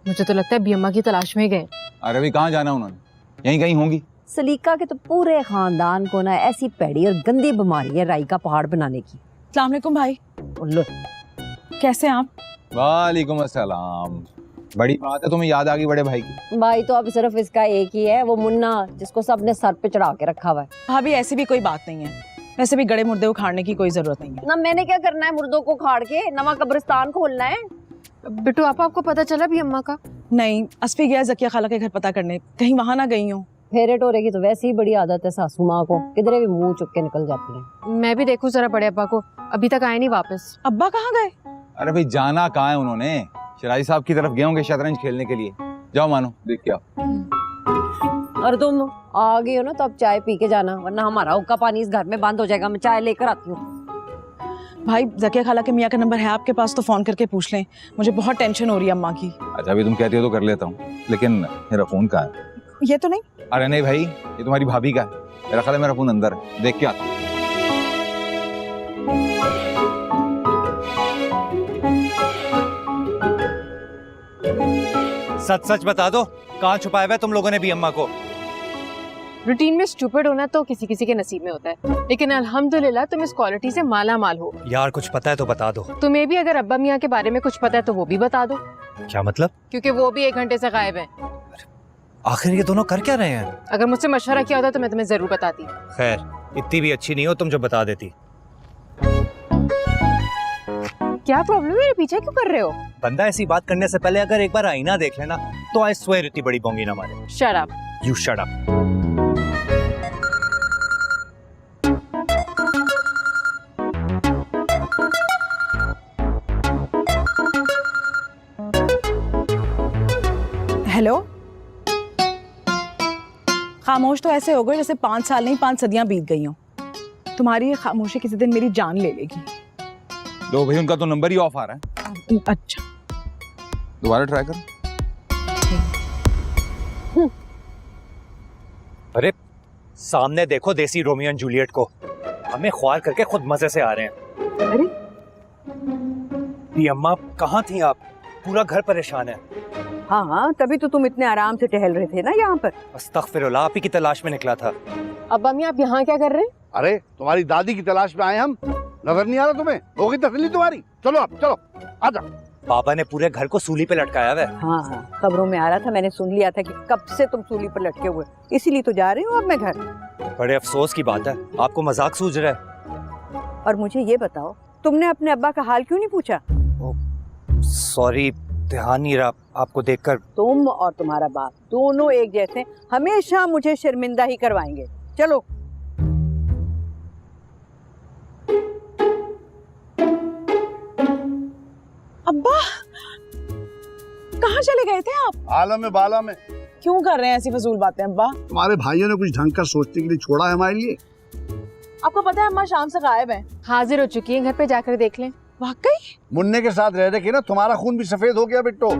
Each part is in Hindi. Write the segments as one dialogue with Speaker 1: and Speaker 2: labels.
Speaker 1: मुझे तो लगता है अभी अम्मा की तलाश में गए।
Speaker 2: अरे भाई कहाँ जाना उन्होंने, यहीं कहीं होंगी।
Speaker 3: सलीका के तो पूरे खानदान को ना ऐसी पैड़ी और गंदी बीमारी है राई का पहाड़ बनाने की।
Speaker 4: अस्सलाम वालेकुम भाई।
Speaker 3: लो
Speaker 4: कैसे हैं आप?
Speaker 2: वालेकुम अस्सलाम। बड़ी बात है, तुम्हें याद आ गई बड़े भाई की।
Speaker 3: भाई तो अब सिर्फ इसका एक ही है, वो मुन्ना जिसको सबने सर पे चढ़ा के रखा हुआ है।
Speaker 4: भाभी ऐसी भी कोई बात नहीं है, वैसे भी गड़े मुर्दे उखाड़ने की कोई जरूरत नहीं है।
Speaker 3: ना मैंने क्या करना है, मुर्दों को खाड़ के नवा कब्रिस्तान खोलना है।
Speaker 1: बिट्टू आपको पता चला भी अम्मा का?
Speaker 4: नहीं, असफी गया जकिया खाला के घर पता करने, कहीं वहां ना गई हूँ।
Speaker 3: फेरे टोरे की तो वैसे ही बड़ी आदत है सासू माँ को, किधरे भी मुंह चुक के निकल जाती है।
Speaker 1: मैं भी देखूं जरा बड़े अब्बा को, अभी तक आए नहीं वापस।
Speaker 4: अब्बा कहाँ गए?
Speaker 2: अरे भाई जाना कहाँ है उन्होंने, शराजी साहब की तरफ गए होंगे शतरंज खेलने के लिए। जाओ मानो, देख के आओ।
Speaker 3: और तुम आ गई हो ना तो अब चाय पी के जाना, वरना हमारा हुक्का पानी इस घर में बंद हो जाएगा। मैं चाय लेकर आती हूँ।
Speaker 4: भाई जकिया खाला के मियाँ का नंबर है आपके पास तो फोन करके पूछ लें, मुझे बहुत टेंशन हो रही है अम्मा की।
Speaker 2: अच्छा अभी तुम कहती हो तो कर लेता हूँ, लेकिन मेरा फोन कहाँ है?
Speaker 4: ये तो नहीं।
Speaker 2: अरे नहीं भाई, ये तुम्हारी भाभी का है। मेरा ख्याल है मेरा फोन अंदर है, देख के आता हूँ।
Speaker 5: सच सच बता दो, कहाँ छुपाया हुआ है तुम लोगों ने भी अम्मा को?
Speaker 1: रूटीन में स्टूपिड होना तो किसी किसी के नसीब में होता है, लेकिन अल्हम्दुलिल्लाह तुम इस क्वालिटी से माला माल हो।
Speaker 5: यार कुछ पता है तो बता दो।
Speaker 1: तुम्हें भी अगर अब्बा मियाँ के बारे में कुछ पता है तो वो भी बता दो,
Speaker 5: क्या मतलब?
Speaker 1: क्योंकि वो भी 1 घंटे से गायब हैं।
Speaker 5: आखिर ये दोनों कर क्या रहे हैं?
Speaker 1: अगर मुझसे मशवरा किया होता तो मैं तुम्हें जरूर बताती।
Speaker 5: खैर इतनी भी अच्छी नहीं हो तुम जो बता देती।
Speaker 1: क्या प्रॉब्लम है, मेरे पीछे क्यों कर रहे हो?
Speaker 5: बंदा ऐसी बात करने से पहले अगर एक बार आईना देख लेना तो आई स्वेयर इतनी बड़ी बोंगी ना मारे।
Speaker 1: Shut up.
Speaker 5: You shut up.
Speaker 4: Hello. खामोश तो ऐसे हो गए जैसे 5 साल नहीं 5 सदियां बीत गई हों। तुम्हारी ये खामोशी किसी दिन मेरी जान ले लेगी।
Speaker 2: लो भाई, उनका तो नंबर ही ऑफ आ रहा है।
Speaker 4: अच्छा
Speaker 2: दोबारा ट्राई कर।
Speaker 5: अरे सामने देखो देसी रोमियो एंड जूलियट को, हमें ख्वार करके खुद मजे से आ रहे हैं।
Speaker 4: अरे
Speaker 5: ये अम्मा कहाँ थी आप? पूरा घर परेशान है।
Speaker 6: हाँ हाँ, तभी तो तुम इतने आराम से टहल रहे थे ना यहाँ पर।
Speaker 5: अस्तगफिरुल्लाह, आप ही की तलाश में निकला था।
Speaker 1: अब्बा मियाँ आप यहाँ क्या कर रहे हैं?
Speaker 7: अरे तुम्हारी दादी की तलाश में आए हम। नजर नहीं आ रहा तुम्हें? होगी तसल्ली तुम्हारी। चलो अब चलो, आजा।
Speaker 5: बाबा ने पूरे घर को सूली पे लटकाया हुआ है।
Speaker 6: हाँ हाँ, खबरों में आ रहा था, मैंने सुन लिया था कि कब से तुम सूली पर लटके हुए, इसीलिए तो जा रही हूँ अब मैं घर।
Speaker 5: बड़े अफसोस की बात है, आपको मजाक सूझ रहा है।
Speaker 6: और मुझे ये बताओ, तुमने अपने अब्बा का हाल क्यों नहीं पूछा?
Speaker 5: सॉरी, ध्यान नहीं रहा आपको देखकर।
Speaker 6: तुम और तुम्हारा बाप दोनों एक जैसे, हमेशा मुझे शर्मिंदा ही करवाएंगे। चलो।
Speaker 4: अब्बा कहाँ चले गए थे आप?
Speaker 7: आलम में बाला में।
Speaker 4: क्यों कर रहे हैं ऐसी फजूल बातें अब्बा?
Speaker 7: तुम्हारे भाइयों ने कुछ ढंग का सोचने के लिए छोड़ा है हमारे लिए।
Speaker 4: आपको पता है अम्मा शाम से गायब है।
Speaker 1: हाजिर हो चुकी है, घर पे जाकर देख लें।
Speaker 4: वाकई?
Speaker 7: मुन्ने के साथ रह रहे के ना तुम्हारा खून भी सफेद हो गया बिट्टो।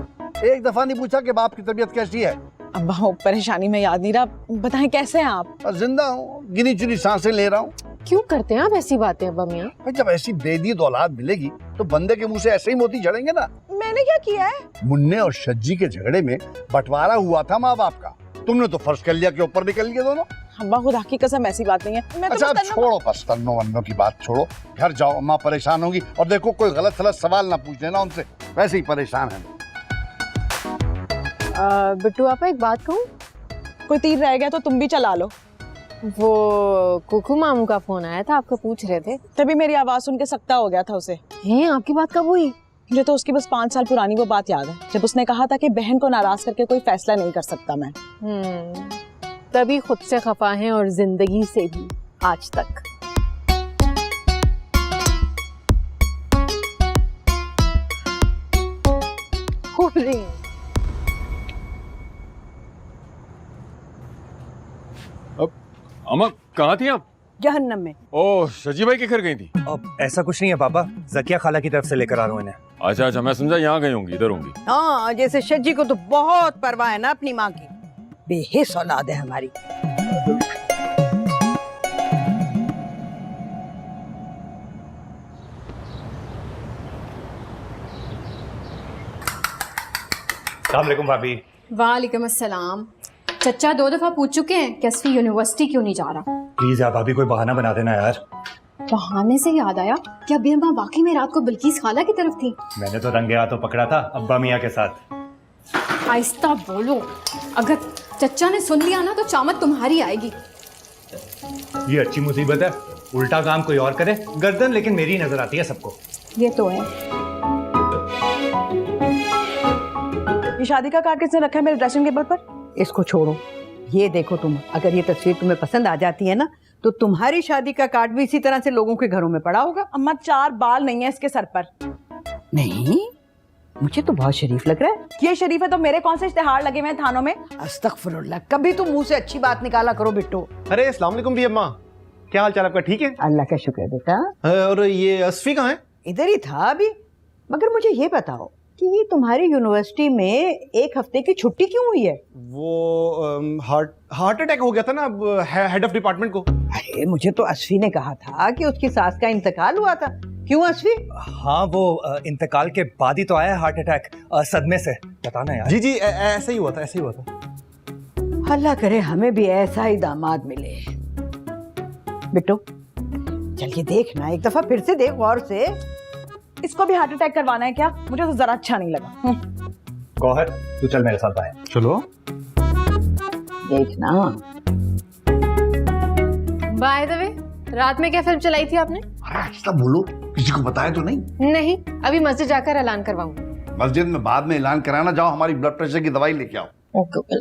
Speaker 7: एक दफा नहीं पूछा कि बाप की तबीयत कैसी है।
Speaker 4: अब्बा वो परेशानी में याद नहीं रहा, बताएं कैसे हैं आप?
Speaker 7: और जिंदा हूँ, गिनी चुनी सांसें ले रहा हूँ।
Speaker 1: क्यों करते हैं आप ऐसी बातें अब्बा मियाँ?
Speaker 7: जब ऐसी बेदीद औलाद मिलेगी तो बंदे के मुंह से ऐसे ही मोती झड़ेंगे ना।
Speaker 4: मैंने क्या किया है?
Speaker 7: मुन्ने और शज्जी के झगड़े में बंटवारा हुआ था माँ बाप का, तुमने तो फर्ज कर लिया कि ऊपर निकल गए दोनों।
Speaker 4: अब्बा खुदा की कसम ऐसी बात नहीं है। मैं तो
Speaker 7: अच्छा अब
Speaker 4: बस
Speaker 7: छोड़ो, बस तन्नो वन्नो की बात छोड़ो, घर जाओ, अम्मा परेशान होगी। और देखो कोई गलत सलत सवाल ना पूछ लेना उनसे, वैसे ही परेशान है।
Speaker 1: बिट्टू आपा एक बात कहूँ?
Speaker 4: कोई तीर रह गया तो तुम भी चला लो।
Speaker 1: वो कुकू मामू का फोन आया था, आपको पूछ रहे थे।
Speaker 4: तभी मेरी आवाज सुन के सकता हो गया था उसे।
Speaker 1: हैं आपकी बात कब हुई?
Speaker 4: मुझे तो उसकी बस 5 साल पुरानी वो बात याद है, जब उसने कहा था कि बहन को नाराज करके कोई फैसला नहीं कर सकता मैं।
Speaker 1: तभी खुद से खफा हैं और जिंदगी से भी आज तक।
Speaker 8: अम्मा कहाँ थी आप?
Speaker 6: जहन्नम में।
Speaker 8: ओह शजी भाई के घर गई थी?
Speaker 5: अब ऐसा कुछ नहीं है पापा, जकिया खाला की तरफ से लेकर आ रहा हूँ इन्हें।
Speaker 8: अच्छा अच्छा, मैं समझा यहाँ गई होंगी, इधर होंगी।
Speaker 6: हाँ, जैसे शज्जी को तो बहुत परवाह है ना अपनी माँ की। बेहिस औलाद है हमारी।
Speaker 5: अस्सलाम वालेकुम भाभी।
Speaker 9: वालेकुम अस्सलाम। चचा 2 दफा पूछ चुके हैं कि असफी यूनिवर्सिटी क्यों नहीं जा रहा।
Speaker 5: प्लीज यार भाभी, कोई बहाना बना देना यार।
Speaker 9: बहाने से याद आया कि अभी अम्मा वाकई में रात को बिल्किस खाला की तरफ थी।
Speaker 5: मैंने तो रंगे हाथों पकड़ा था अब्बा मियाँ के साथ।
Speaker 9: आहिस्ता बोलो, अगर चचा ने सुन लिया ना तो चामत तुम्हारी आएगी।
Speaker 5: ये अच्छी मुसीबत है, उल्टा काम कोई और करे, गर्दन लेकिन मेरी नजर आती है सबको।
Speaker 9: ये तो है।
Speaker 4: ये शादी का कार्ड किसने रखा है मेरे ड्रेसिंग टेबल पर?
Speaker 6: इसको छोड़ो, ये देखो तुम, अगर ये तस्वीर तुम्हें पसंद आ जाती है ना तो तुम्हारी शादी का कार्ड भी इसी तरह से लोगों के घरों में पड़ा होगा।
Speaker 4: अम्मा 4 बाल नहीं है इसके सर पर।
Speaker 6: नहीं, मुझे तो बहुत शरीफ लग रहा है।
Speaker 4: ये शरीफ है तो मेरे कौन से इश्तेहार लगे हुए हैं थानों में?
Speaker 6: अस्तगफुरुल्लाह, कभी तुम मुंह से अच्छी बात निकाला करो बिट्टू।
Speaker 10: अरे अस्सलाम वालेकुम भी अम्मा, क्या हाल चाल आपका? ठीक है।
Speaker 6: अल्लाह का शुक्र है बेटा।
Speaker 10: और ये असफी कहाँ है?
Speaker 6: इधर ही था अभी। मगर मुझे ये बताओ कि ये तुम्हारी यूनिवर्सिटी में 1 हफ्ते की छुट्टी क्यों हुई है?
Speaker 10: वो हार्ट अटैक हो गया था ना हेड ऑफ डिपार्टमेंट को।
Speaker 6: अरे मुझे तो असफी ने कहा था कि उसकी सास का इंतकाल हुआ था। क्यों असफी?
Speaker 5: हाँ, वो इंतकाल के बाद ही तो आया हार्ट अटैक, सदमे से। बताना यार।
Speaker 10: जी जी, ऐसा ही हुआ था, ऐसा ही हुआ था।
Speaker 6: अल्लाह करे हमें भी ऐसा ही दामाद मिले। बिट्टू चल के देखना, एक दफा फिर से देख गौर से।
Speaker 4: इसको भी हार्ट अटैक करवाना है क्या? मुझे तो जरा अच्छा नहीं लगा।
Speaker 5: गौहर, तू चल मेरे साथ बाहर।
Speaker 10: चलो।
Speaker 6: देखना।
Speaker 1: बाय द वे, रात में क्या फिल्म चलाई थी आपने?
Speaker 7: आहिस्ता बोलो, किसी को बताया तो नहीं?
Speaker 1: नहीं, अभी मस्जिद जाकर ऐलान करवाऊंगी।
Speaker 7: मस्जिद में बाद में ऐलान कराना, जाओ हमारी ब्लड प्रेशर की दवाई लेके आओ।
Speaker 1: ओके।